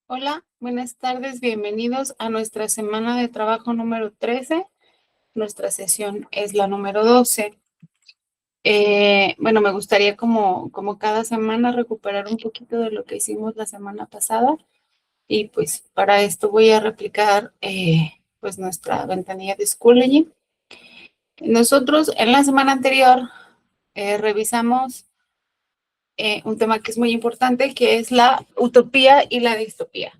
Hola, buenas tardes, bienvenidos a nuestra semana de trabajo número 13. Nuestra sesión es la número 12. Bueno, me gustaría como cada semana recuperar un poquito de lo que hicimos la semana pasada y pues para esto voy a replicar pues nuestra ventanilla de Schoology. Nosotros en la semana anterior revisamos un tema que es muy importante, que es la utopía y la distopía,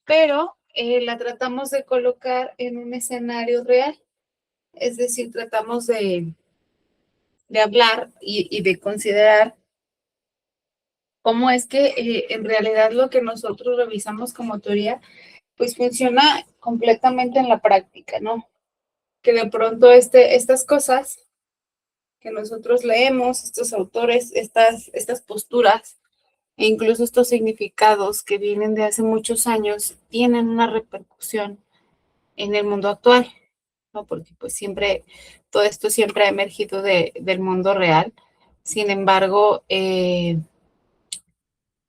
pero la tratamos de colocar en un escenario real, es decir, tratamos de hablar y de considerar cómo es que en realidad lo que nosotros revisamos como teoría, pues funciona completamente en la práctica, ¿no? Que de pronto estas cosas que nosotros leemos, estos autores, estas posturas, e incluso estos significados que vienen de hace muchos años, tienen una repercusión en el mundo actual, ¿no? Porque pues siempre, todo esto siempre ha emergido del mundo real. Sin embargo,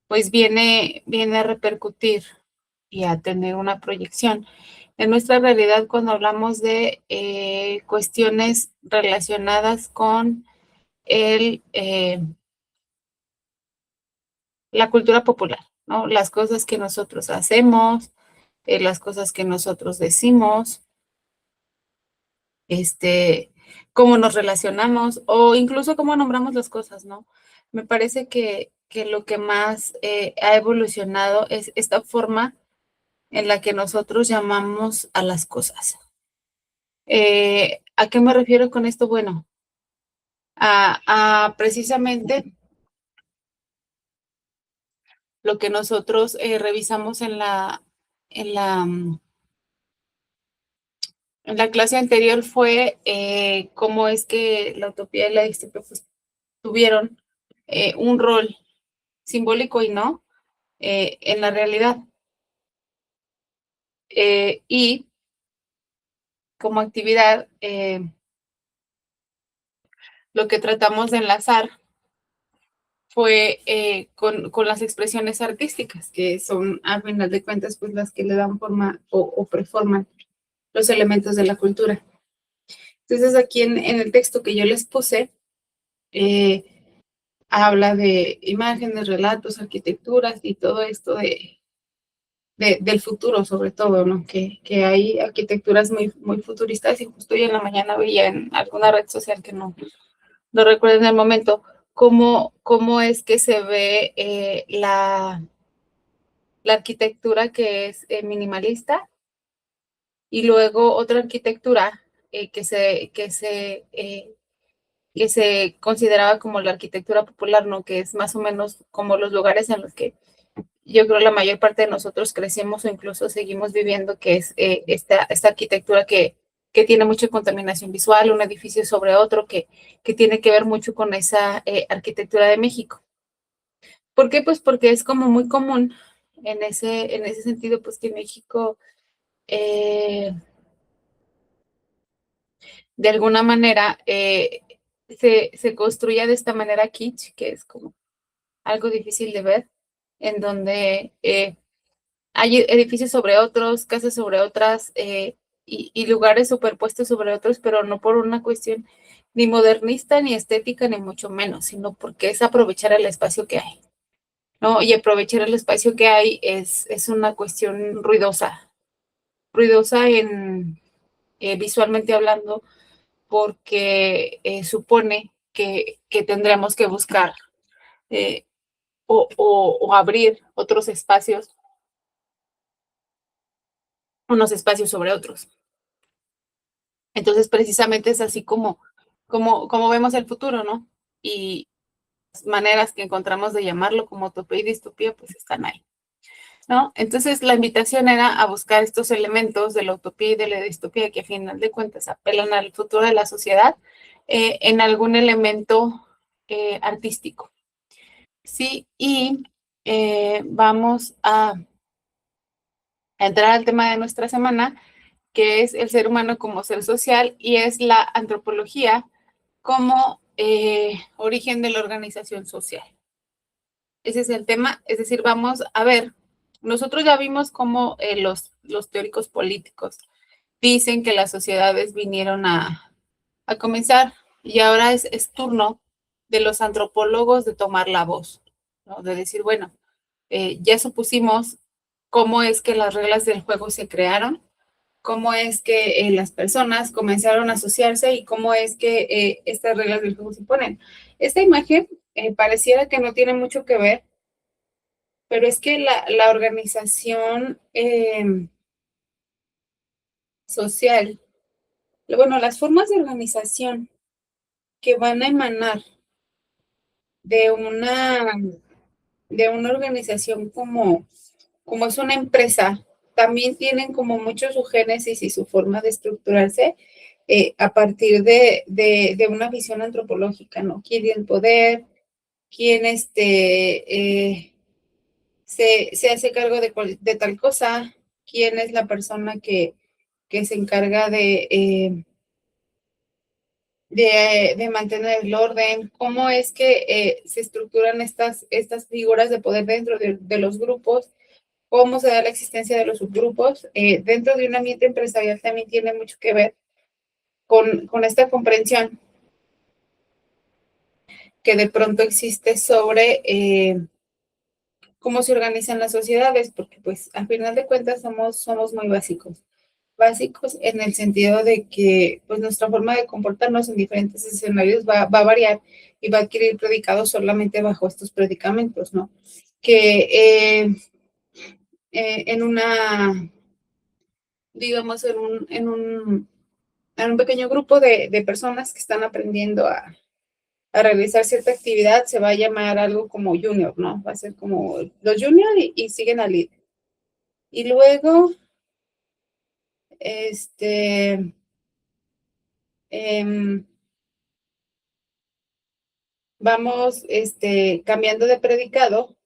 pues viene a repercutir y a tener una proyección en nuestra realidad cuando hablamos de cuestiones relacionadas con el, la cultura popular, ¿no? Las cosas que nosotros hacemos, las cosas que nosotros decimos, este, cómo nos relacionamos o incluso cómo nombramos las cosas, ¿no? Me parece que lo que más ha evolucionado es esta forma en la que nosotros llamamos a las cosas. ¿A qué me refiero con esto? Bueno, a precisamente lo que nosotros revisamos en la, en la clase anterior fue cómo es que la utopía y la distopía pues, tuvieron un rol simbólico y no en la realidad. Y como actividad, lo que tratamos de enlazar fue con las expresiones artísticas, que son, al final de cuentas, pues las que le dan forma o preforman los elementos de la cultura. Entonces, aquí en el texto que yo les puse, eh, habla de imágenes, relatos, arquitecturas y todo esto del futuro, sobre todo, ¿no? Que hay arquitecturas muy futuristas y justo hoy en la mañana veía en alguna red social que no recuerdo en el momento, cómo es que se ve la arquitectura que es minimalista y luego otra arquitectura que se consideraba como la arquitectura popular, ¿no? Que es más o menos como los lugares en los que yo creo la mayor parte de nosotros crecimos o incluso seguimos viviendo, que es esta arquitectura que tiene mucha contaminación visual, un edificio sobre otro, que tiene que ver mucho con esa arquitectura de México. ¿Por qué? Pues porque es como muy común en ese sentido, pues que México de alguna manera se construya de esta manera kitsch, que es como algo difícil de ver, en donde hay edificios sobre otros, casas sobre otras y lugares superpuestos sobre otros, pero no por una cuestión ni modernista, ni estética, ni mucho menos, sino porque es aprovechar el espacio que hay, ¿no? Y aprovechar el espacio que hay es una cuestión ruidosa visualmente hablando, porque supone que tendremos que buscar eh, o abrir otros espacios, unos espacios sobre otros. Entonces, precisamente es así como vemos el futuro, ¿no? Y las maneras que encontramos de llamarlo como utopía y distopía, pues están ahí, ¿no? Entonces, la invitación era a buscar estos elementos de la utopía y de la distopía que a final de cuentas apelan al futuro de la sociedad en algún elemento artístico, ¿sí? Y vamos a entrar al tema de nuestra semana, que es el ser humano como ser social y es la antropología como origen de la organización social. Ese es el tema, es decir, vamos a ver nosotros ya vimos cómo los teóricos políticos dicen que las sociedades vinieron a comenzar y ahora es turno de los antropólogos de tomar la voz, ¿no? De decir, bueno, ya supusimos cómo es que las reglas del juego se crearon, cómo es que las personas comenzaron a asociarse y cómo es que estas reglas del juego se ponen. Esta imagen pareciera que no tiene mucho que ver, pero es que la organización social, bueno, las formas de organización que van a emanar de una, de una organización como es una empresa, también tienen como mucho su génesis y su forma de estructurarse a partir de una visión antropológica, ¿no? ¿Quién tiene el poder? ¿Quién se hace cargo de tal cosa? ¿Quién es la persona que se encarga de mantener el orden? ¿Cómo es que se estructuran estas figuras de poder dentro de los grupos? ¿Cómo se da la existencia de los subgrupos? Dentro de un ambiente empresarial también tiene mucho que ver con esta comprensión que de pronto existe sobre cómo se organizan las sociedades, porque pues a final de cuentas somos muy básicos. Básicos en el sentido de que pues nuestra forma de comportarnos en diferentes escenarios va a variar y va a adquirir predicados solamente bajo estos predicamentos, ¿no? Que en una, digamos, en un pequeño grupo de personas que están aprendiendo a realizar cierta actividad, se va a llamar algo como junior, ¿no? Va a ser como los junior y siguen al líder. Y luego, este, eh, vamos cambiando de predicado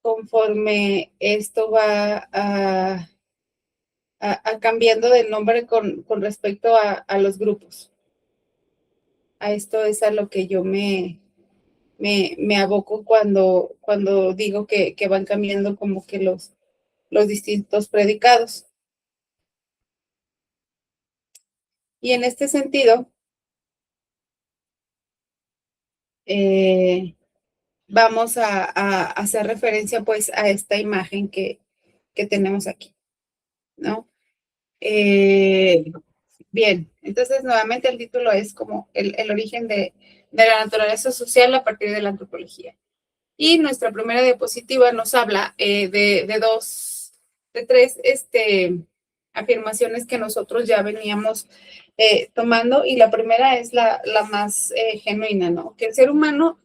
conforme esto va a cambiando de nombre con respecto a los grupos. A esto es a lo que yo me aboco cuando digo que van cambiando como que los distintos predicados. Y en este sentido, vamos a hacer referencia pues a esta imagen que tenemos aquí, ¿no? Bien, entonces nuevamente el título es como el origen de la naturaleza social a partir de la antropología. Y nuestra primera diapositiva nos habla de tres afirmaciones que nosotros ya veníamos tomando, y la primera es la más genuina, ¿no? Que el ser humano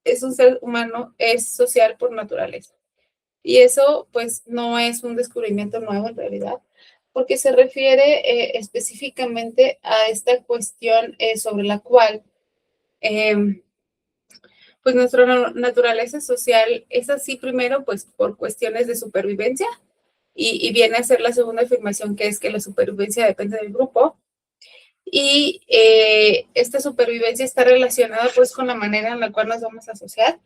es un ser humano, es social por naturaleza. Y eso pues no es un descubrimiento nuevo en realidad, porque se refiere específicamente a esta cuestión sobre la cual pues nuestra naturaleza social es así primero pues por cuestiones de supervivencia y viene a ser la segunda afirmación, que es que la supervivencia depende del grupo. Y esta supervivencia está relacionada pues con la manera en la cual nos vamos a asociar,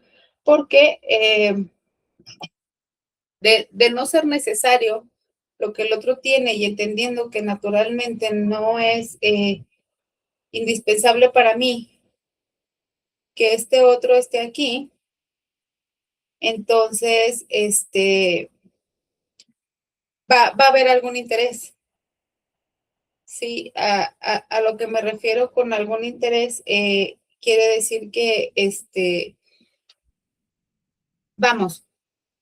porque de no ser necesario lo que el otro tiene y entendiendo que naturalmente no es indispensable para mí que este otro esté aquí, entonces va a haber algún interés. Sí, a lo que me refiero con algún interés, quiere decir que, vamos,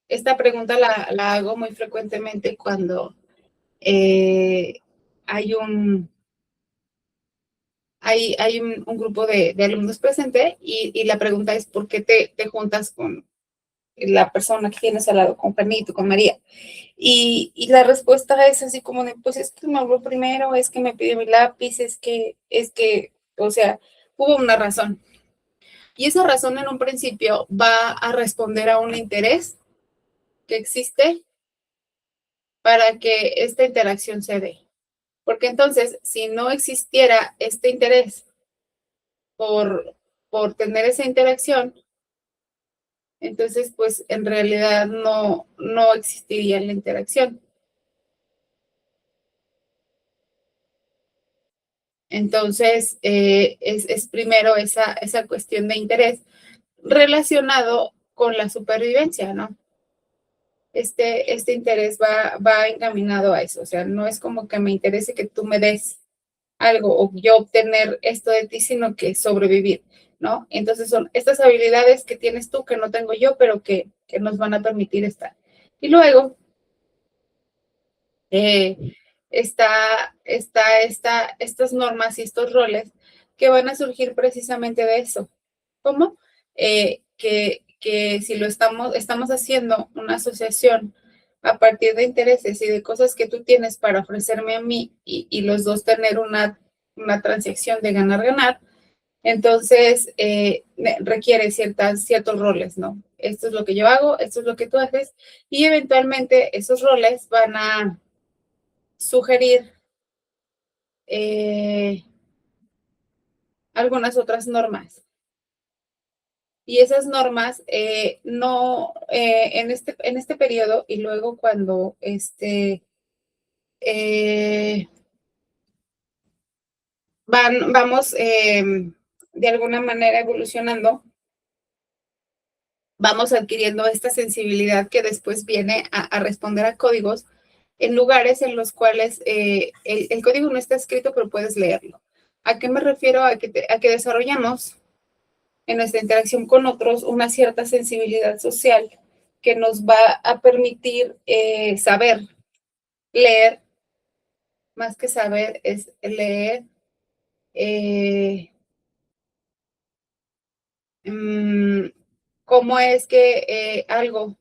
esta pregunta la hago muy frecuentemente cuando eh, hay un grupo de alumnos presente y la pregunta es, ¿por qué te juntas con la persona que tienes al lado, con Juanito, con María? Y la respuesta es así como de, pues es que me habló primero, es que me pidió mi lápiz, o sea, hubo una razón. Y esa razón en un principio va a responder a un interés que existe para que esta interacción se dé. Porque entonces, si no existiera este interés por, por tener esa interacción, Entonces, pues en realidad no existiría la interacción. Entonces, es primero esa cuestión de interés relacionado con la supervivencia, ¿no? Este interés va encaminado a eso, o sea, no es como que me interese que tú me des algo o yo obtener esto de ti, sino que sobrevivir, ¿no? Entonces son estas habilidades que tienes tú que no tengo yo, pero que nos van a permitir estar. Y luego eh, estas normas y estos roles que van a surgir precisamente de eso. ¿Cómo? Que si estamos haciendo una asociación a partir de intereses y de cosas que tú tienes para ofrecerme a mí y los dos tener una transacción de ganar-ganar, entonces requiere ciertos roles, ¿no? Esto es lo que yo hago, esto es lo que tú haces, y eventualmente esos roles van a sugerir eh, algunas otras normas. Y esas normas no, en este periodo y luego cuando eh, vamos de alguna manera evolucionando, vamos adquiriendo esta sensibilidad que después viene a responder a códigos en lugares en los cuales el código no está escrito, pero puedes leerlo. ¿A qué me refiero? A que desarrollamos en nuestra interacción con otros una cierta sensibilidad social que nos va a permitir saber, leer, más que saber, es leer mmm, cómo es que algo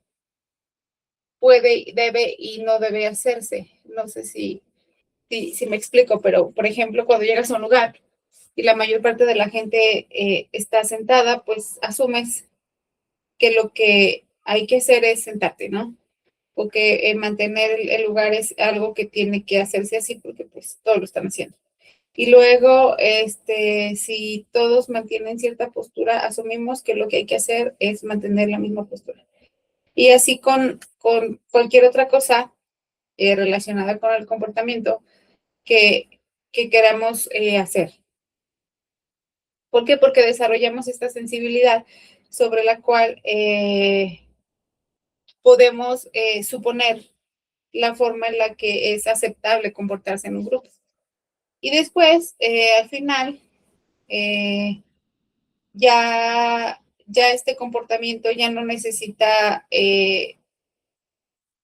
puede, debe y no debe hacerse. No sé si me explico, pero por ejemplo, cuando llegas a un lugar y la mayor parte de la gente está sentada, pues asumes que lo que hay que hacer es sentarte, ¿no? Porque mantener el lugar es algo que tiene que hacerse así porque pues todos lo están haciendo. Y luego, si todos mantienen cierta postura, asumimos que lo que hay que hacer es mantener la misma postura. Y así con cualquier otra cosa relacionada con el comportamiento que queramos hacer. ¿Por qué? Porque desarrollamos esta sensibilidad sobre la cual podemos suponer la forma en la que es aceptable comportarse en un grupo. Y después, al final, eh, ya este comportamiento ya no necesita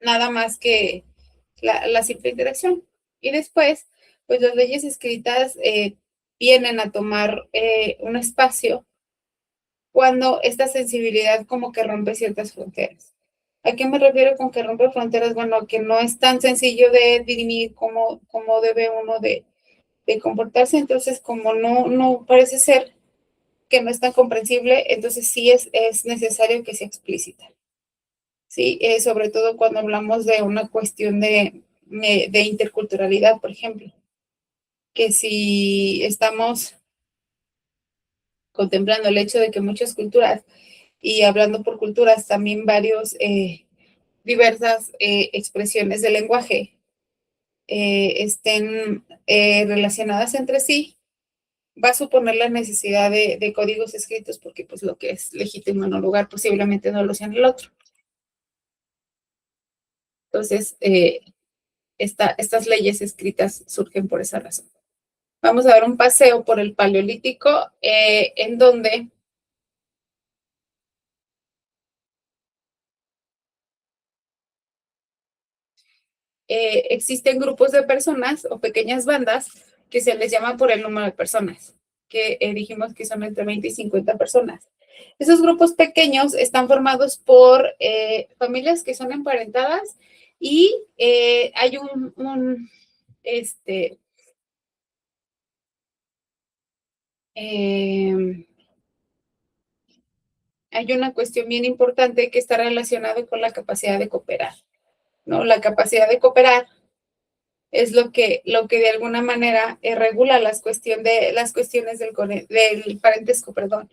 nada más que la simple interacción. Y después, pues las leyes escritas vienen a tomar un espacio cuando esta sensibilidad como que rompe ciertas fronteras. ¿A qué me refiero con que rompe fronteras? Bueno, que no es tan sencillo de dirimir cómo debe uno de comportarse, entonces como no parece ser que no es tan comprensible, entonces sí es necesario que sea explícita. Sí, sobre todo cuando hablamos de una cuestión de interculturalidad, por ejemplo, que si estamos contemplando el hecho de que muchas culturas, y hablando por culturas, también diversas expresiones del lenguaje estén relacionadas entre sí, va a suponer la necesidad de códigos escritos porque pues lo que es legítimo en un lugar posiblemente no lo sea en el otro. Entonces, estas leyes escritas surgen por esa razón. Vamos a dar un paseo por el Paleolítico, en donde existen grupos de personas o pequeñas bandas que se les llama por el número de personas, que dijimos que son entre 20 y 50 personas. Esos grupos pequeños están formados por familias que son emparentadas y hay eh, hay una cuestión bien importante que está relacionada con la capacidad de cooperar, ¿no? La capacidad de cooperar es lo que de alguna manera regula las cuestiones del parentesco, perdón.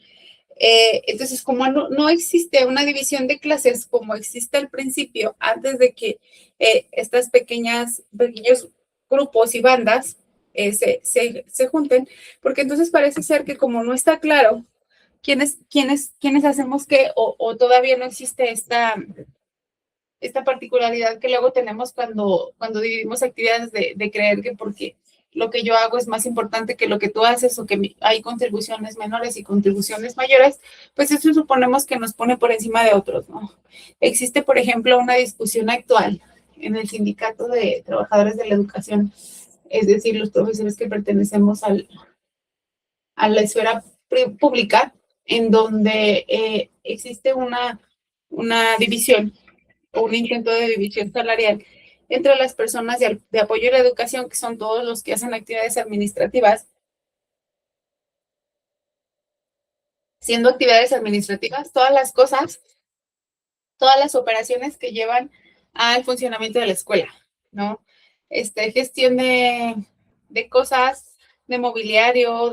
Entonces, como no existe una división de clases como existe al principio, antes de que estas pequeños grupos y bandas se junten, porque entonces parece ser que como no está claro quiénes hacemos qué, o todavía no existe esta particularidad que luego tenemos cuando dividimos actividades de creer que porque lo que yo hago es más importante que lo que tú haces o que hay contribuciones menores y contribuciones mayores, pues eso suponemos que nos pone por encima de otros, ¿no? Existe, por ejemplo, una discusión actual en el Sindicato de Trabajadores de la Educación, es decir, los profesores que pertenecemos a la esfera pública, en donde existe una división o un intento de división salarial entre las personas de apoyo a la educación, que son todos los que hacen actividades administrativas, siendo actividades administrativas todas las cosas, todas las operaciones que llevan al funcionamiento de la escuela, ¿no? Gestión de cosas, de mobiliario,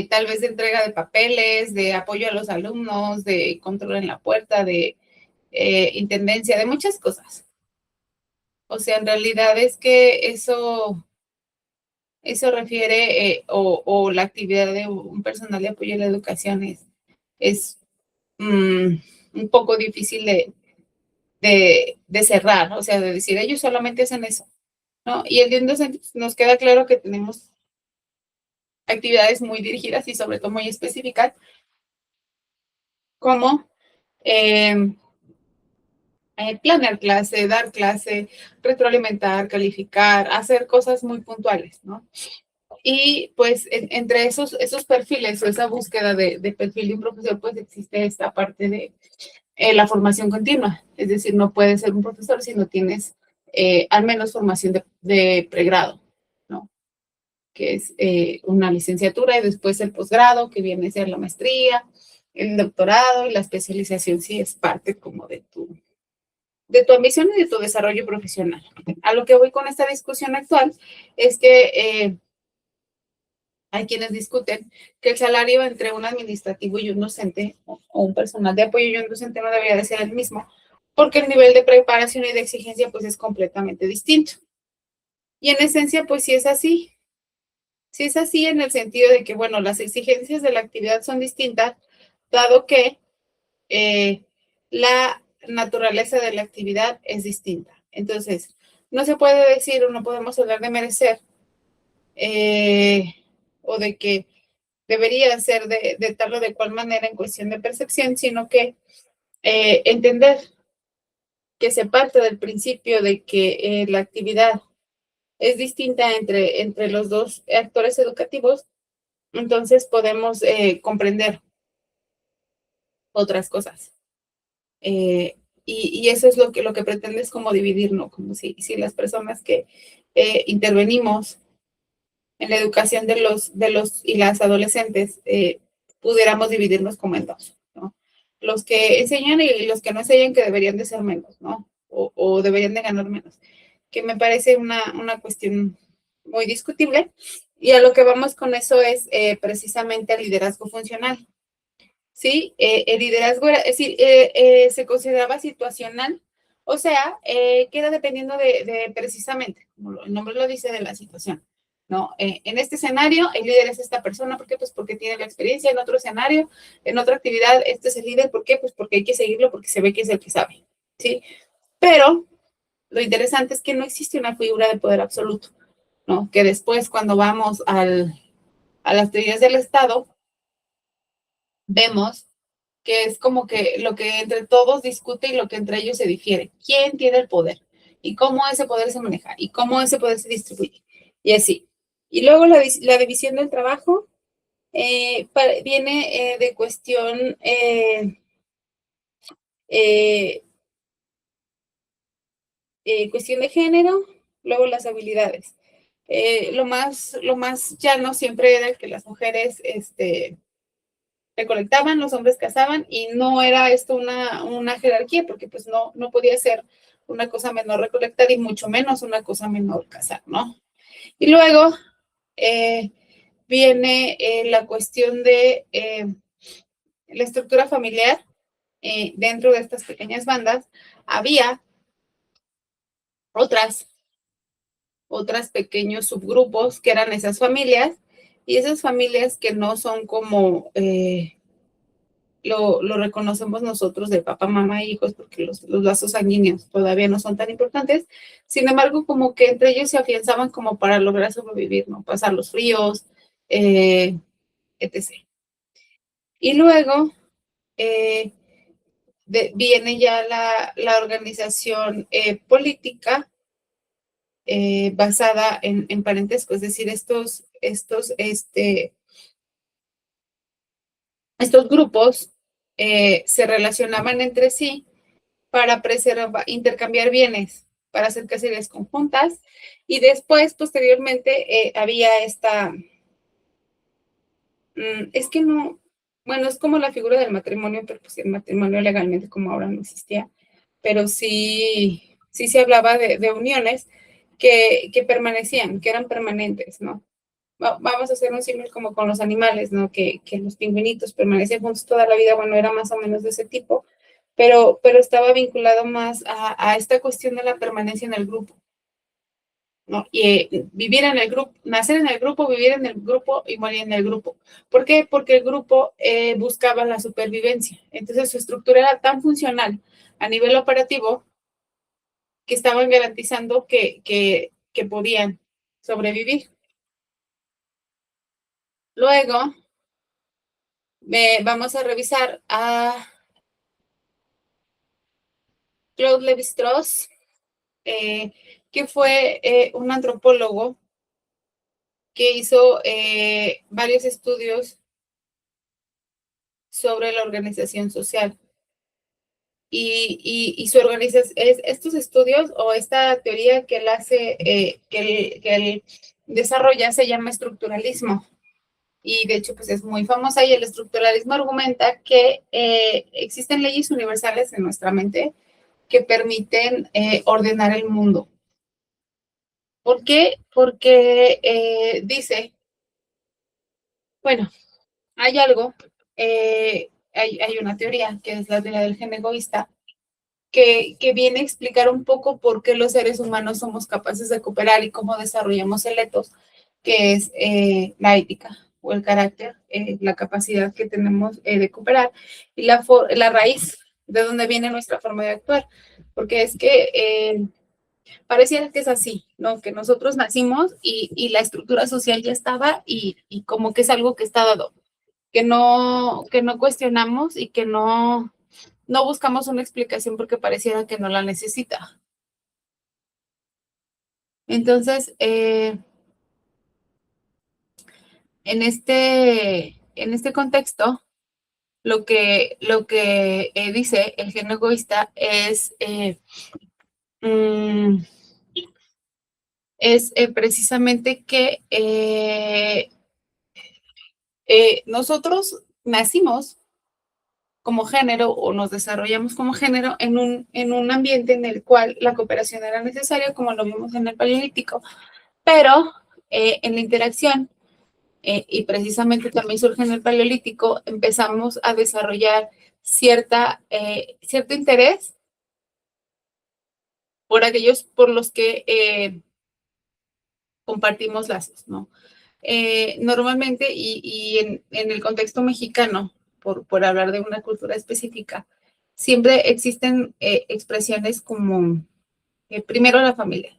tal vez de entrega de papeles, de apoyo a los alumnos, de control en la puerta, de intendencia, de muchas cosas. O sea, en realidad es que eso refiere, o la actividad de un personal de apoyo a la educación es un poco difícil de cerrar, o sea, de decir, ellos solamente hacen eso, ¿no? Y el de un docente pues, nos queda claro que tenemos actividades muy dirigidas y sobre todo muy específicas, como eh, planear clase, dar clase, retroalimentar, calificar, hacer cosas muy puntuales, ¿no? Y pues entre esos perfiles o esa búsqueda de perfil de un profesor, pues existe esta parte de la formación continua. Es decir, no puedes ser un profesor si no tienes al menos formación de pregrado, ¿no? Que es una licenciatura y después el posgrado, que viene a ser la maestría, el doctorado y la especialización, sí es parte como de tu ambición y de tu desarrollo profesional. A lo que voy con esta discusión actual es que hay quienes discuten que el salario entre un administrativo y un docente o un personal de apoyo y un docente no debería de ser el mismo, porque el nivel de preparación y de exigencia pues es completamente distinto. Y en esencia pues sí es así en el sentido de que, bueno, las exigencias de la actividad son distintas, dado que eh, la naturaleza de la actividad es distinta. Entonces, no se puede decir o no podemos hablar de merecer o de que debería ser de tal o de cual manera en cuestión de percepción, sino que entender que se parte del principio de que la actividad es distinta entre los dos actores educativos, entonces podemos comprender otras cosas. Y eso es lo que pretende es como dividir, ¿no? Como si las personas que intervenimos en la educación de los y las adolescentes pudiéramos dividirnos como en dos, ¿no? Los que enseñan y los que no enseñan que deberían de ser menos, ¿no? O deberían de ganar menos, que me parece una cuestión muy discutible. Y a lo que vamos con eso es precisamente el liderazgo funcional. ¿Sí? El liderazgo era, es decir, se consideraba situacional, o sea, queda dependiendo de precisamente, como el nombre lo dice, de la situación, ¿no? En este escenario, el líder es esta persona, ¿por qué? Pues porque tiene la experiencia, en otro escenario, en otra actividad, este es el líder, ¿por qué? Pues porque hay que seguirlo, porque se ve que es el que sabe, ¿sí? Pero lo interesante es que no existe una figura de poder absoluto, ¿no? Que después, cuando vamos a las teorías del Estado, vemos que es como que lo que entre todos discute y lo que entre ellos se difiere. ¿Quién tiene el poder? Y cómo ese poder se maneja y cómo ese poder se distribuye. Y así. Y luego la división del trabajo viene de cuestión eh, cuestión de género, luego las habilidades. Lo más llano siempre era que las mujeres recolectaban, los hombres cazaban y no era esto una jerarquía porque pues no podía ser una cosa menor recolectar y mucho menos una cosa menor cazar, ¿no? Y luego, eh, viene la cuestión de la estructura familiar. Dentro de estas pequeñas bandas había otras pequeños subgrupos que eran esas familias, y esas familias que no son como lo reconocemos nosotros de papá, mamá e hijos, porque los lazos sanguíneos todavía no son tan importantes. Sin embargo, como que entre ellos se afianzaban como para lograr sobrevivir, ¿no? Pasar los fríos, etc. Y luego eh, viene ya la organización política basada en parentesco, es decir, estos grupos se relacionaban entre sí para intercambiar bienes, para hacer cacerías conjuntas, y después, posteriormente, había es que no, bueno, es como la figura del matrimonio, pero pues el matrimonio legalmente como ahora no existía, pero sí se hablaba de uniones que permanecían, que eran permanentes, ¿no? Vamos a hacer un símil como con los animales, ¿no? Que los pingüinitos permanecían juntos toda la vida, bueno, era más o menos de ese tipo, pero estaba vinculado más a esta cuestión de la permanencia en el grupo, ¿no? Y vivir en el grupo, nacer en el grupo, vivir en el grupo y morir en el grupo. ¿Por qué? Porque el grupo buscaba la supervivencia. Entonces su estructura era tan funcional a nivel operativo que estaban garantizando que podían sobrevivir. Luego, vamos a revisar a Claude Lévi-Strauss, que fue un antropólogo que hizo varios estudios sobre la organización social. Y su organización, estos estudios o esta teoría que él hace, que él desarrolla, se llama estructuralismo. Y de hecho, pues es muy famosa, y el estructuralismo argumenta que existen leyes universales en nuestra mente que permiten ordenar el mundo. ¿Por qué? Porque dice, bueno, hay algo, hay una teoría, que es la teoría del gen egoísta, que viene a explicar un poco por qué los seres humanos somos capaces de cooperar y cómo desarrollamos el ethos, que es la ética o el carácter, la capacidad que tenemos de cooperar, y la raíz de donde viene nuestra forma de actuar. Porque es que pareciera que es así, ¿no? Que nosotros nacimos y la estructura social ya estaba, y como que es algo que está dado, que no cuestionamos y que no buscamos una explicación porque pareciera que no la necesita. Entonces, en este contexto, lo que dice el gen egoísta mm, es precisamente que nosotros nacimos como género o nos desarrollamos como género en un ambiente en el cual la cooperación era necesaria, como lo vimos en el Paleolítico, pero en la interacción, y precisamente también surge en el Paleolítico, empezamos a desarrollar cierto interés por aquellos por los que compartimos lazos, ¿no? Normalmente, y en el contexto mexicano, por hablar de una cultura específica, siempre existen expresiones como primero la familia.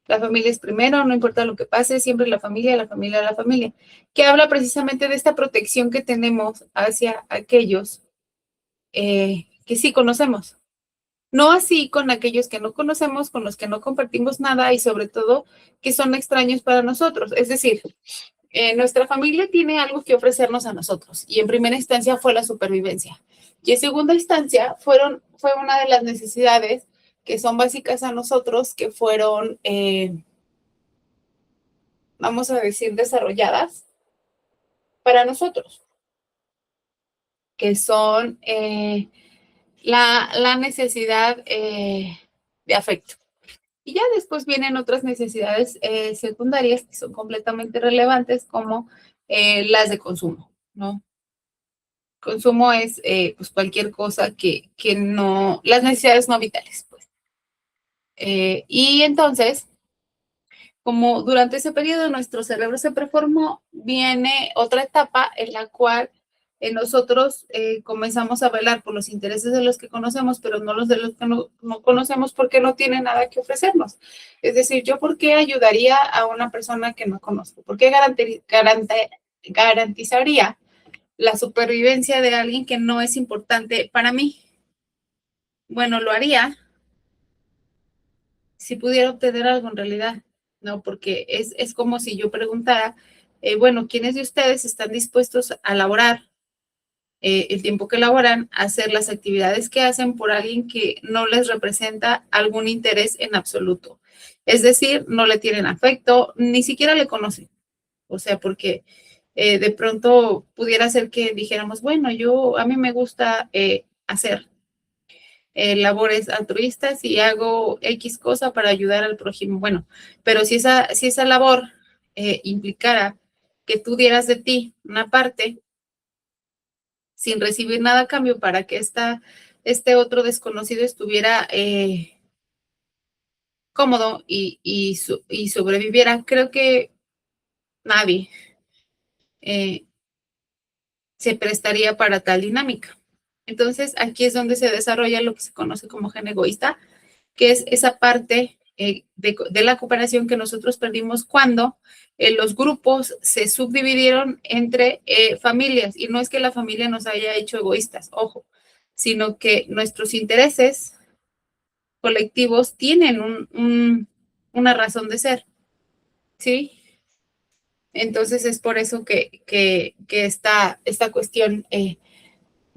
La familia es primero, no importa lo que pase, siempre la familia, la familia, la familia, que habla precisamente de esta protección que tenemos hacia aquellos que sí conocemos. No así con aquellos que no conocemos, con los que no compartimos nada, y sobre todo que son extraños para nosotros. Es decir, nuestra familia tiene algo que ofrecernos a nosotros, y en primera instancia fue la supervivencia. Y en segunda instancia fue una de las necesidades que son básicas a nosotros, que fueron, vamos a decir, desarrolladas para nosotros, que son la necesidad de afecto. Y ya después vienen otras necesidades secundarias que son completamente relevantes, como las de consumo, ¿no? Consumo es pues cualquier cosa que no, las necesidades no vitales, pues. Y entonces, como durante ese periodo nuestro cerebro se preformó, viene otra etapa en la cual nosotros comenzamos a velar por los intereses de los que conocemos, pero no los de los que no conocemos porque no tienen nada que ofrecernos. Es decir, ¿yo por qué ayudaría a una persona que no conozco? ¿Por qué garantizaría la supervivencia de alguien que no es importante para mí? Bueno, lo haría si pudiera obtener algo en realidad, ¿no? Porque es como si yo preguntara, bueno, ¿quiénes de ustedes están dispuestos a laborar el tiempo que laboran, a hacer las actividades que hacen por alguien que no les representa algún interés en absoluto? Es decir, no le tienen afecto, ni siquiera le conocen. O sea, porque de pronto pudiera ser que dijéramos, bueno, a mí me gusta hacer labores altruistas y hago X cosa para ayudar al prójimo. Bueno, pero si esa labor implicara que tú dieras de ti una parte sin recibir nada a cambio para que este otro desconocido estuviera cómodo y sobreviviera, creo que nadie eh, se prestaría para tal dinámica. Entonces, aquí es donde se desarrolla lo que se conoce como gen egoísta, que es esa parte de la cooperación que nosotros perdimos cuando los grupos se subdividieron entre familias. Y no es que la familia nos haya hecho egoístas, ojo, sino que nuestros intereses colectivos tienen una razón de ser, ¿sí? Entonces es por eso que esta cuestión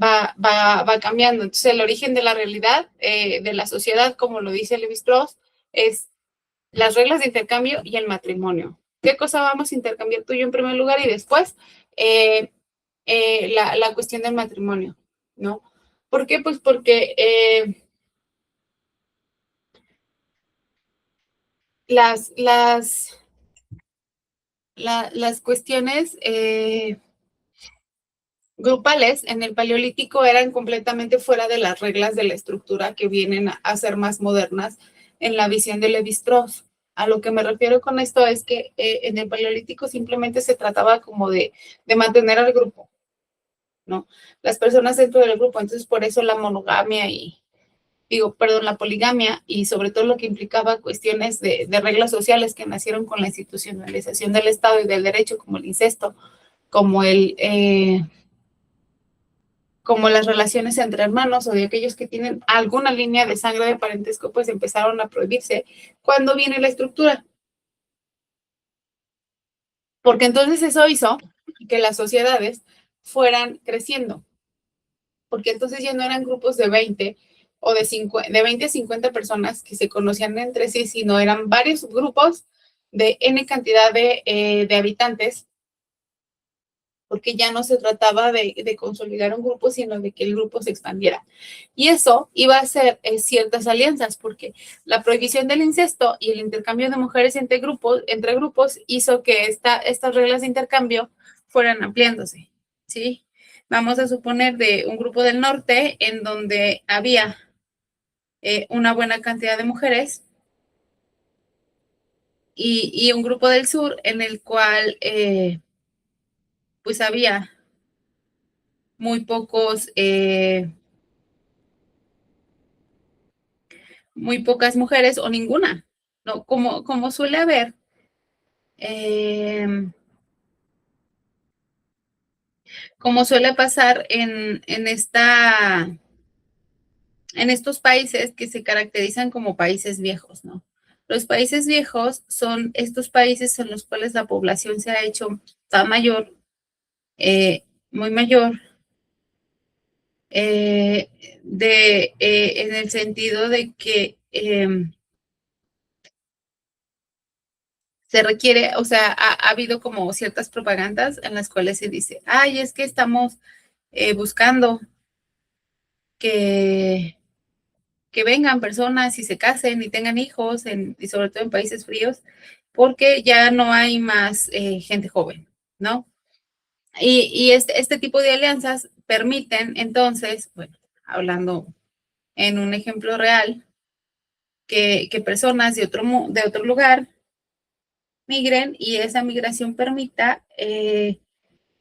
va cambiando. Entonces el origen de la realidad, de la sociedad, como lo dice Levi-Strauss, es las reglas de intercambio y el matrimonio. ¿Qué cosa vamos a intercambiar tú y yo en primer lugar y después la cuestión del matrimonio, ¿no? ¿Por qué? Pues porque las, las, las cuestiones grupales en el Paleolítico eran completamente fuera de las reglas de la estructura que vienen a ser más modernas en la visión de Levi-Strauss. A lo que me refiero con esto es que en el Paleolítico simplemente se trataba como de mantener al grupo, ¿no? Las personas dentro del grupo. Entonces, por eso la monogamia la poligamia y sobre todo lo que implicaba cuestiones de reglas sociales que nacieron con la institucionalización del Estado y del derecho, como el incesto, como como las relaciones entre hermanos o de aquellos que tienen alguna línea de sangre de parentesco, pues empezaron a prohibirse. ¿Cuándo viene la estructura? Porque entonces eso hizo que las sociedades fueran creciendo, porque entonces ya no eran grupos de 20 o de 20 a 50 personas que se conocían entre sí, sino eran varios grupos de N cantidad de habitantes, porque ya no se trataba de consolidar un grupo, sino de que el grupo se expandiera. Y eso iba a ser ciertas alianzas, porque la prohibición del incesto y el intercambio de mujeres entre grupos hizo que estas reglas de intercambio fueran ampliándose, ¿sí? Vamos a suponer de un grupo del norte en donde había una buena cantidad de mujeres y un grupo del sur en el cual pues había muy muy pocas mujeres o ninguna, ¿no? Como suele haber, eh, como suele pasar en estos países que se caracterizan como países viejos, ¿no? Los países viejos son estos países en los cuales la población se ha hecho tan mayor, muy mayor, eh, en el sentido de que se requiere, o sea, ha habido como ciertas propagandas en las cuales se dice, ay, es que estamos buscando que, que vengan personas y se casen y tengan hijos, y sobre todo en países fríos, porque ya no hay más gente joven, ¿no? Y este tipo de alianzas permiten entonces, bueno, hablando en un ejemplo real, que personas de otro lugar migren y esa migración permita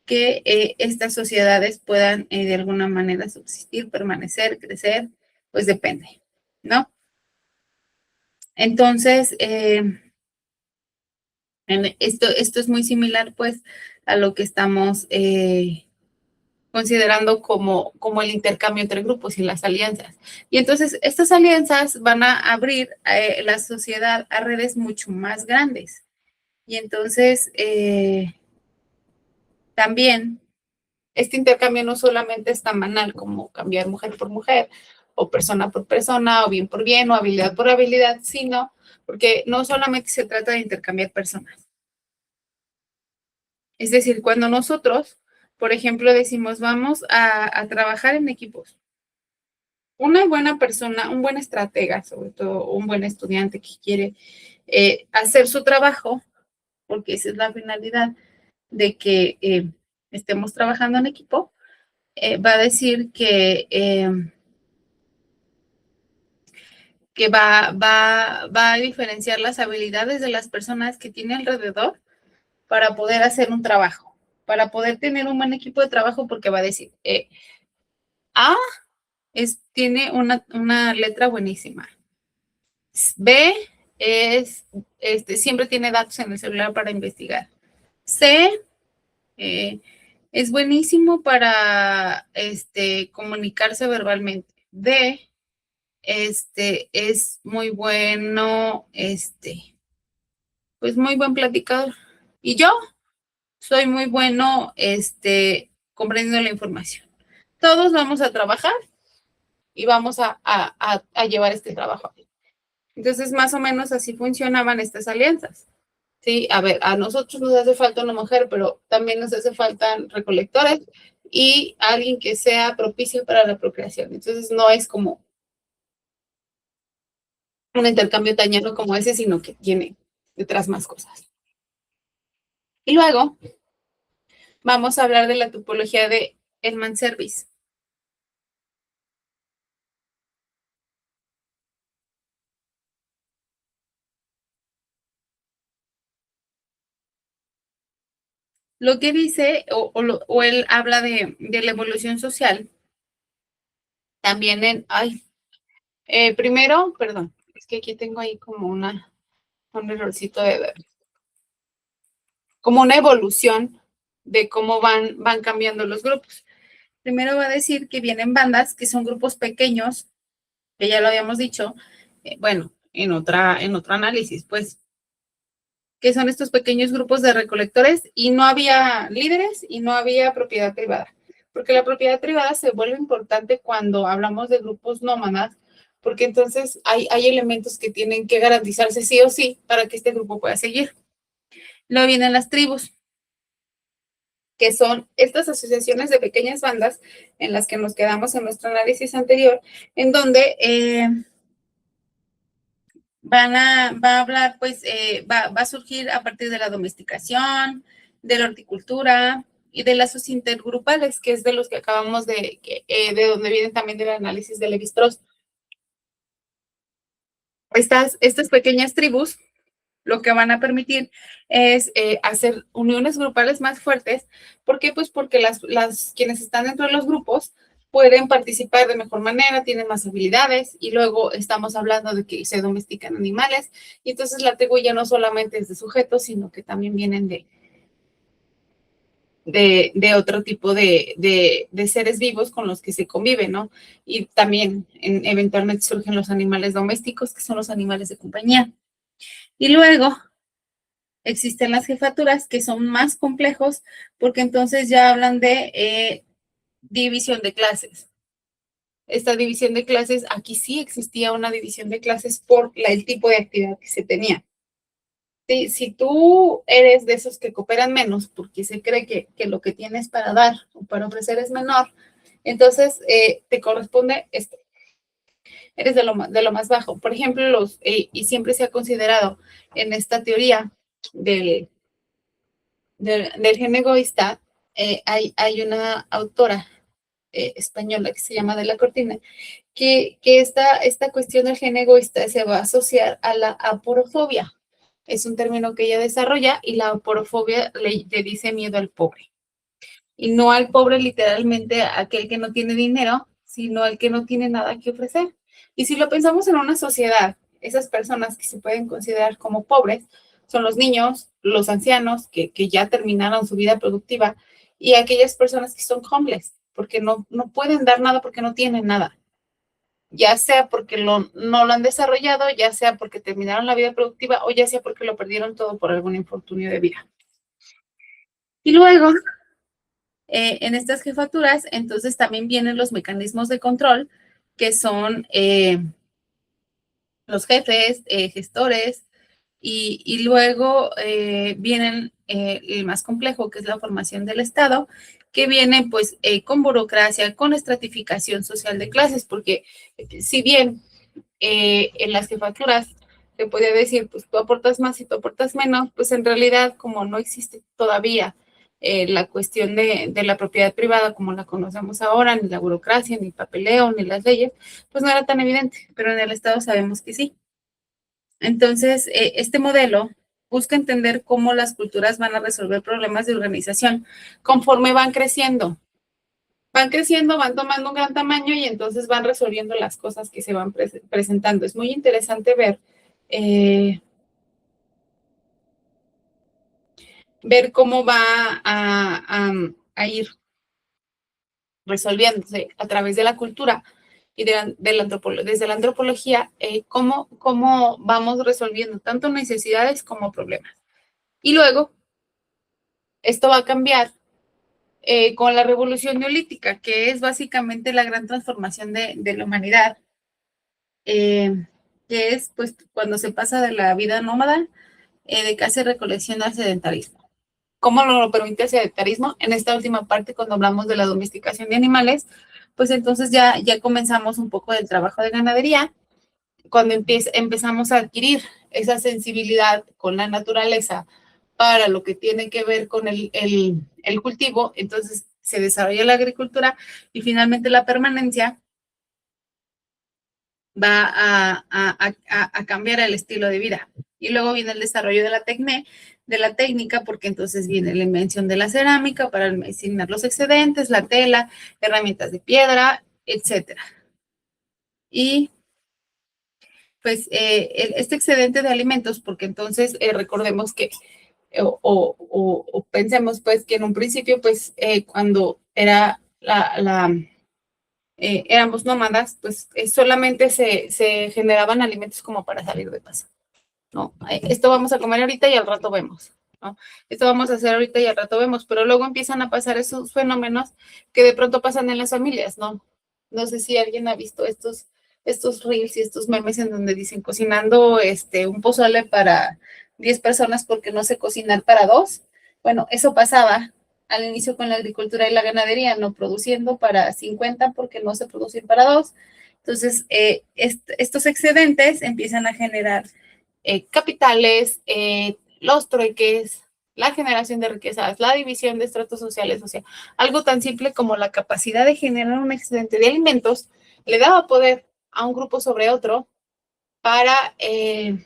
que estas sociedades puedan de alguna manera subsistir, permanecer, crecer, pues depende, ¿no? Entonces, esto es muy similar pues a lo que estamos considerando como el intercambio entre grupos y las alianzas. Y entonces estas alianzas van a abrir la sociedad a redes mucho más grandes. Y entonces también este intercambio no solamente es tan banal como cambiar mujer por mujer o persona por persona o bien por bien o habilidad por habilidad, sino porque no solamente se trata de intercambiar personas. Es decir, cuando nosotros, por ejemplo, decimos vamos a trabajar en equipos, una buena persona, un buen estratega, sobre todo un buen estudiante que quiere hacer su trabajo, porque esa es la finalidad de que estemos trabajando en equipo, va a decir que va a diferenciar las habilidades de las personas que tiene alrededor para poder hacer un trabajo, para poder tener un buen equipo de trabajo, porque va a decir, A tiene una letra buenísima. B siempre tiene datos en el celular para investigar. C eh, es buenísimo para comunicarse verbalmente. D es muy bueno, pues muy buen platicador. Y yo soy muy bueno, comprendiendo la información. Todos vamos a trabajar y vamos a llevar este trabajo. Entonces, más o menos así funcionaban estas alianzas. Sí, a ver, a nosotros nos hace falta una mujer, pero también nos hace falta recolectores y alguien que sea propicio para la procreación. Entonces, no es como un intercambio tan llano como ese, sino que tiene detrás más cosas. Y luego vamos a hablar de la topología de Hellman Service. Lo que dice, o él habla de la evolución social, también primero, perdón, es que aquí tengo ahí como un errorcito de ver, como una evolución de cómo van cambiando los grupos. Primero va a decir que vienen bandas, que son grupos pequeños, que ya lo habíamos dicho, bueno, en otro análisis, pues, que son estos pequeños grupos de recolectores y no había líderes y no había propiedad privada, porque la propiedad privada se vuelve importante cuando hablamos de grupos nómadas, porque entonces hay elementos que tienen que garantizarse sí o sí para que este grupo pueda seguir. Luego vienen las tribus, que son estas asociaciones de pequeñas bandas en las que nos quedamos en nuestro análisis anterior, en donde va a hablar, pues, va a surgir a partir de la domesticación, de la horticultura y de lazos intergrupales, que es de los que acabamos de donde vienen también del análisis de Lévi-Strauss. Estas pequeñas tribus lo que van a permitir es hacer uniones grupales más fuertes. ¿Por qué? Pues porque quienes están dentro de los grupos pueden participar de mejor manera, tienen más habilidades y luego estamos hablando de que se domestican animales y entonces la tribu ya no solamente es de sujetos, sino que también vienen de otro tipo de seres vivos con los que se convive, ¿no? Y también eventualmente surgen los animales domésticos, que son los animales de compañía. Y luego existen las jefaturas que son más complejos porque entonces ya hablan de división de clases. Esta división de clases, aquí sí existía una división de clases por el tipo de actividad que se tenía. Si tú eres de esos que cooperan menos porque se cree que lo que tienes para dar o para ofrecer es menor, entonces te corresponde esto. Eres de lo más bajo. Por ejemplo, y siempre se ha considerado en esta teoría del gen egoísta, hay una autora española que se llama De la Cortina, que esta cuestión del gen egoísta se va a asociar a la aporofobia. Es un término que ella desarrolla y la aporofobia le dice miedo al pobre. Y no al pobre literalmente aquel que no tiene dinero, sino al que no tiene nada que ofrecer. Y si lo pensamos en una sociedad, esas personas que se pueden considerar como pobres son los niños, los ancianos que ya terminaron su vida productiva y aquellas personas que son homeless, porque no pueden dar nada porque no tienen nada, ya sea porque no lo han desarrollado, ya sea porque terminaron la vida productiva o ya sea porque lo perdieron todo por algún infortunio de vida. Y luego, en estas jefaturas, entonces también vienen los mecanismos de control, que son los jefes, gestores, y luego vienen el más complejo, que es la formación del Estado, que viene pues con burocracia, con estratificación social de clases, porque si bien en las jefaturas se podía decir, pues tú aportas más y tú aportas menos, pues en realidad como no existe todavía la cuestión de la propiedad privada como la conocemos ahora, ni la burocracia, ni el papeleo, ni las leyes, pues no era tan evidente, pero en el Estado sabemos que sí. Entonces, este modelo busca entender cómo las culturas van a resolver problemas de organización conforme van creciendo. Van creciendo, van tomando un gran tamaño y entonces van resolviendo las cosas que se van presentando. Es muy interesante eh, ver cómo va a ir resolviéndose a través de la cultura y desde la antropología, cómo vamos resolviendo tanto necesidades como problemas. Y luego, esto va a cambiar con la revolución neolítica, que es básicamente la gran transformación de la humanidad, que es pues cuando se pasa de la vida nómada, de caza y recolección al sedentarismo. ¿Cómo lo permite el sedentarismo? En esta última parte, cuando hablamos de la domesticación de animales, pues entonces ya comenzamos un poco del trabajo de ganadería, cuando empezamos a adquirir esa sensibilidad con la naturaleza para lo que tiene que ver con el cultivo, entonces se desarrolla la agricultura y finalmente la permanencia va a cambiar el estilo de vida. Y luego viene el desarrollo de la técnica, porque entonces viene la invención de la cerámica para almacenar los excedentes, la tela, herramientas de piedra, etcétera. Y pues este excedente de alimentos, porque entonces recordemos que o pensemos pues que en un principio pues cuando era éramos nómadas, pues solamente se generaban alimentos como para salir de casa, ¿no? Esto vamos a comer ahorita y al rato vemos, ¿no? Esto vamos a hacer ahorita y al rato vemos, pero luego empiezan a pasar esos fenómenos que de pronto pasan en las familias, ¿no? No sé si alguien ha visto estos reels y estos memes en donde dicen cocinando un pozole para 10 personas porque no sé cocinar para dos. Bueno, eso pasaba al inicio con la agricultura y la ganadería, no produciendo para 50 porque no se producen para dos. Entonces, estos excedentes empiezan a generar capitales, los trueques, la generación de riquezas, la división de estratos sociales, o sea, algo tan simple como la capacidad de generar un excedente de alimentos le daba poder a un grupo sobre otro para, eh,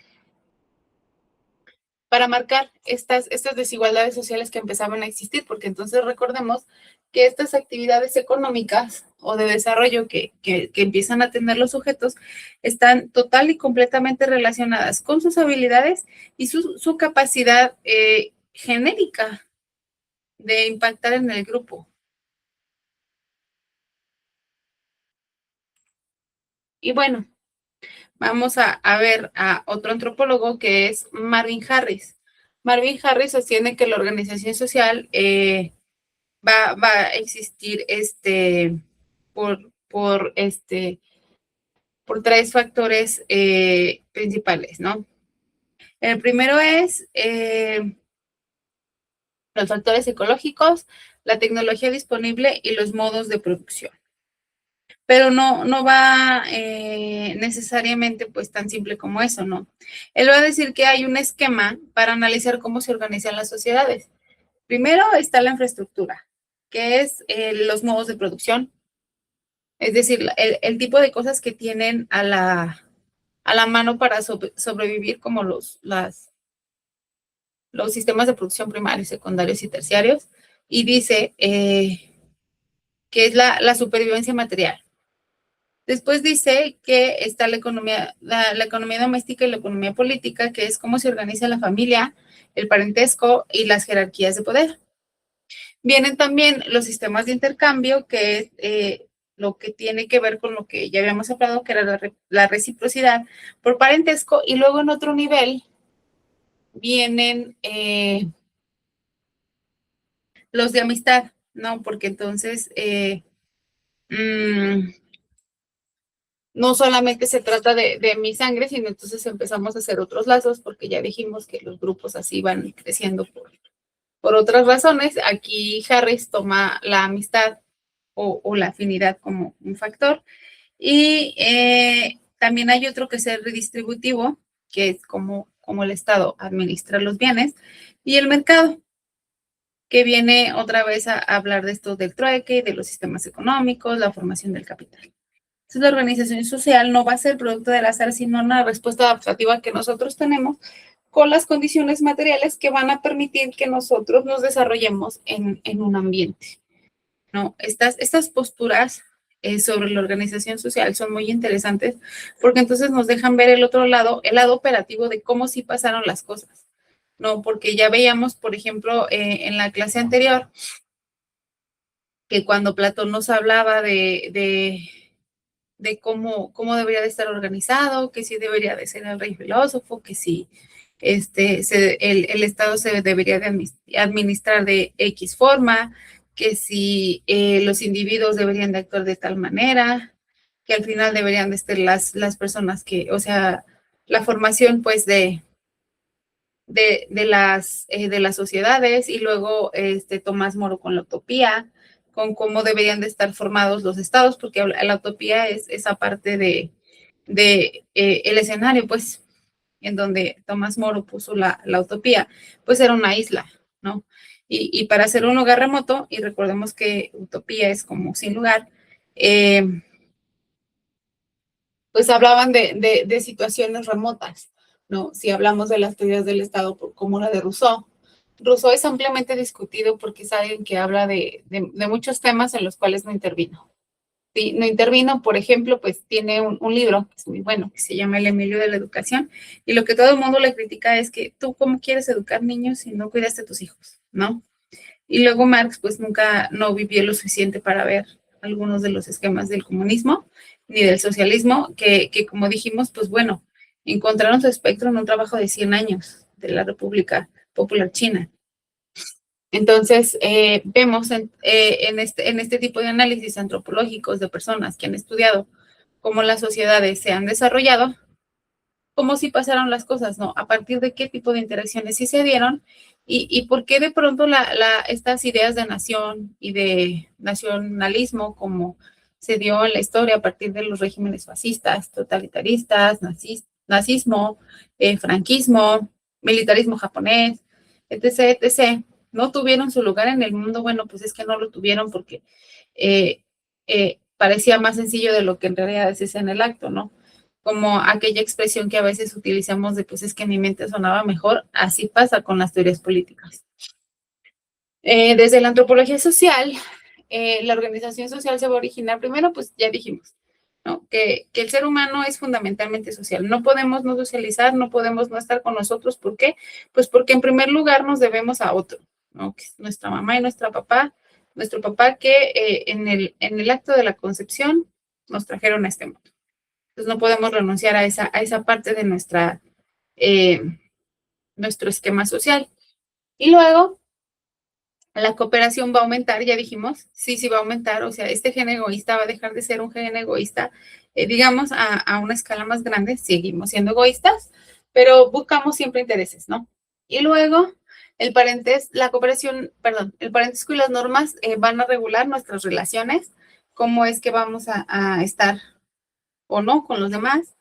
para marcar estas desigualdades sociales que empezaban a existir, porque entonces recordemos que estas actividades económicas o de desarrollo que empiezan a tener los sujetos están total y completamente relacionadas con sus habilidades y su capacidad genérica de impactar en el grupo. Y bueno, vamos a ver a otro antropólogo que es Marvin Harris. Marvin Harris sostiene que la organización social va a existir por, por tres factores principales, ¿no? El primero es los factores ecológicos, la tecnología disponible y los modos de producción. Pero no va necesariamente pues tan simple como eso, ¿no? Él va a decir que hay un esquema para analizar cómo se organizan las sociedades. Primero está la infraestructura, que es los modos de producción, es decir, el tipo de cosas que tienen a la mano para sobrevivir, como los sistemas de producción primarios, secundarios y terciarios, y dice que es la supervivencia material. Después dice que está la economía, la economía doméstica y la economía política, que es cómo se organiza la familia, el parentesco y las jerarquías de poder. Vienen también los sistemas de intercambio, que es lo que tiene que ver con lo que ya habíamos hablado, que era la reciprocidad por parentesco, y luego en otro nivel vienen los de amistad, ¿no? Porque entonces no solamente se trata de mi sangre, sino entonces empezamos a hacer otros lazos, porque ya dijimos que los grupos así van creciendo por otras razones. Aquí Harris toma la amistad o la afinidad como un factor. Y también hay otro que es el redistributivo, que es como el Estado administra los bienes, y el mercado, que viene otra vez a hablar de esto del trueque y de los sistemas económicos, la formación del capital. Entonces, la organización social no va a ser producto del azar, sino una respuesta adaptativa que nosotros tenemos con las condiciones materiales que van a permitir que nosotros nos desarrollemos en un ambiente, ¿no? Estas posturas sobre la organización social son muy interesantes, porque entonces nos dejan ver el otro lado, el lado operativo de cómo sí pasaron las cosas, ¿no? Porque ya veíamos, por ejemplo, en la clase anterior, que cuando Platón nos hablaba de cómo debería de estar organizado, que sí debería de ser el rey filósofo, que sí el Estado se debería de administrar de X forma, que si los individuos deberían de actuar de tal manera, que al final deberían de estar las personas que, o sea, la formación pues de las sociedades, y luego Tomás Moro con la utopía, con cómo deberían de estar formados los estados, porque la utopía es esa parte de el escenario, pues, en donde Tomás Moro puso la utopía, pues era una isla, ¿no? Y para hacer un lugar remoto, y recordemos que utopía es como sin lugar, pues hablaban de situaciones remotas, ¿no? Si hablamos de las teorías del Estado como la de Rousseau. Rousseau es ampliamente discutido porque es alguien que habla de muchos temas en los cuales no intervino. Sí, no intervino, por ejemplo, pues tiene un libro que es muy bueno, que se llama El Emilio de la Educación, y lo que todo el mundo le critica es que tú cómo quieres educar niños si no cuidaste a tus hijos, ¿no? Y luego Marx pues nunca no vivió lo suficiente para ver algunos de los esquemas del comunismo ni del socialismo, que como dijimos, pues bueno, encontraron su espectro en un trabajo de 100 años de la República Popular China. Entonces, vemos en este tipo de análisis antropológicos de personas que han estudiado cómo las sociedades se han desarrollado, cómo sí pasaron las cosas, ¿no? A partir de qué tipo de interacciones sí se dieron, y por qué de pronto estas ideas de nación y de nacionalismo, como se dio en la historia a partir de los regímenes fascistas, totalitaristas, nazismo, franquismo, militarismo japonés, etc., etc., no tuvieron su lugar en el mundo. Bueno, pues es que no lo tuvieron porque parecía más sencillo de lo que en realidad es en el acto, ¿no? Como aquella expresión que a veces utilizamos de pues es que mi mente sonaba mejor, así pasa con las teorías políticas. Desde la antropología social, la organización social se va a originar primero, pues ya dijimos, ¿no? Que el ser humano es fundamentalmente social. No podemos no socializar, no podemos no estar con nosotros. ¿Por qué? Pues porque en primer lugar nos debemos a otro, ¿no? Que es nuestra mamá y nuestro papá que en el acto de la concepción nos trajeron a este mundo. Entonces no podemos renunciar a esa parte de nuestro esquema social. Y luego la cooperación va a aumentar, ya dijimos, sí va a aumentar, o sea, este gen egoísta va a dejar de ser un gen egoísta, digamos, a una escala más grande, seguimos siendo egoístas, pero buscamos siempre intereses, ¿no? Y luego la cooperación, perdón, el parentesco y las normas van a regular nuestras relaciones, cómo es que vamos a estar o no con los demás.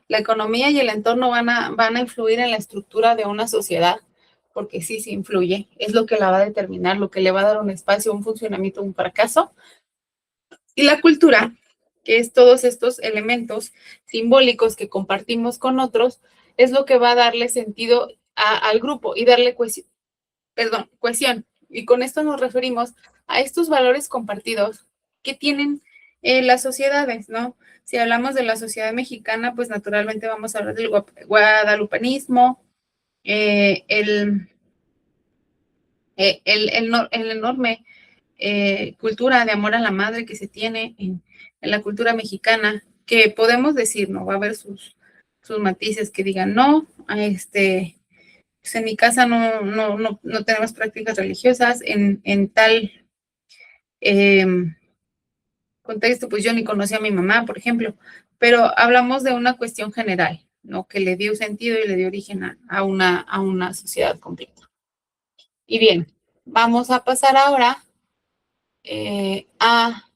La economía y el entorno van a influir en la estructura de una sociedad, porque sí, sí influye, es lo que la va a determinar, lo que le va a dar un espacio, un funcionamiento, un fracaso. Y la cultura, que es todos estos elementos simbólicos que compartimos con otros, es lo que va a darle sentido al grupo y darle cohesión. Y con esto nos referimos a estos valores compartidos que tienen las sociedades, ¿no? Si hablamos de la sociedad mexicana, pues naturalmente vamos a hablar del guadalupanismo, el el enorme cultura de amor a la madre que se tiene en la cultura mexicana, que podemos decir, no va a haber sus matices que digan, no, pues en mi casa no tenemos prácticas religiosas, en tal eh, contexto, pues yo ni conocí a mi mamá, por ejemplo, pero hablamos de una cuestión general, ¿no? Que le dio sentido y le dio origen a una sociedad completa. Y bien, vamos a pasar ahora a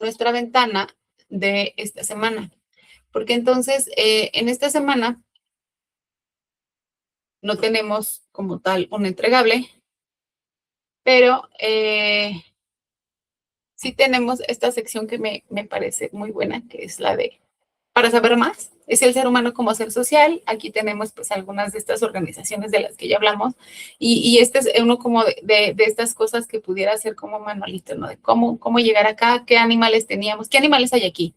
nuestra ventana de esta semana, porque entonces en esta semana no tenemos como tal un entregable, pero sí tenemos esta sección que me parece muy buena, que es la de para saber más. Es el ser humano como ser social. Aquí tenemos pues algunas de estas organizaciones de las que ya hablamos y este es uno como de estas cosas que pudiera ser como manualito, ¿no? De cómo llegar acá, qué animales teníamos, qué animales hay aquí.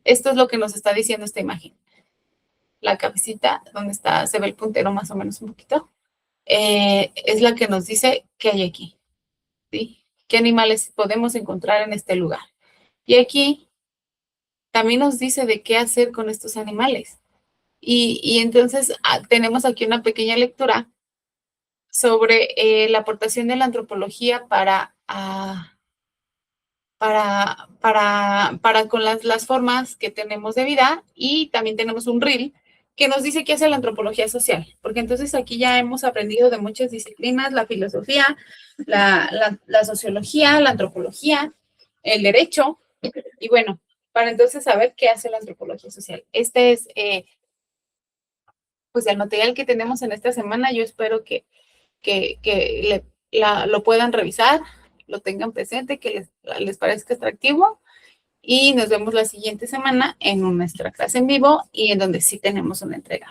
Esto es lo que nos está diciendo esta imagen. La cabecita, donde está, se ve el puntero más o menos un poquito, es la que nos dice qué hay aquí, ¿sí? ¿Qué animales podemos encontrar en este lugar? Y aquí también nos dice de qué hacer con estos animales. Y entonces tenemos aquí una pequeña lectura sobre la aportación de la antropología para con las formas que tenemos de vida y también tenemos un reel que nos dice qué hace la antropología social, porque entonces aquí ya hemos aprendido de muchas disciplinas, la filosofía, la sociología, la antropología, el derecho, y bueno, para entonces saber qué hace la antropología social. Este es pues el material que tenemos en esta semana. Yo espero que lo puedan revisar, lo tengan presente, que les parezca atractivo y nos vemos la siguiente semana en nuestra clase en vivo y en donde sí tenemos una entrega.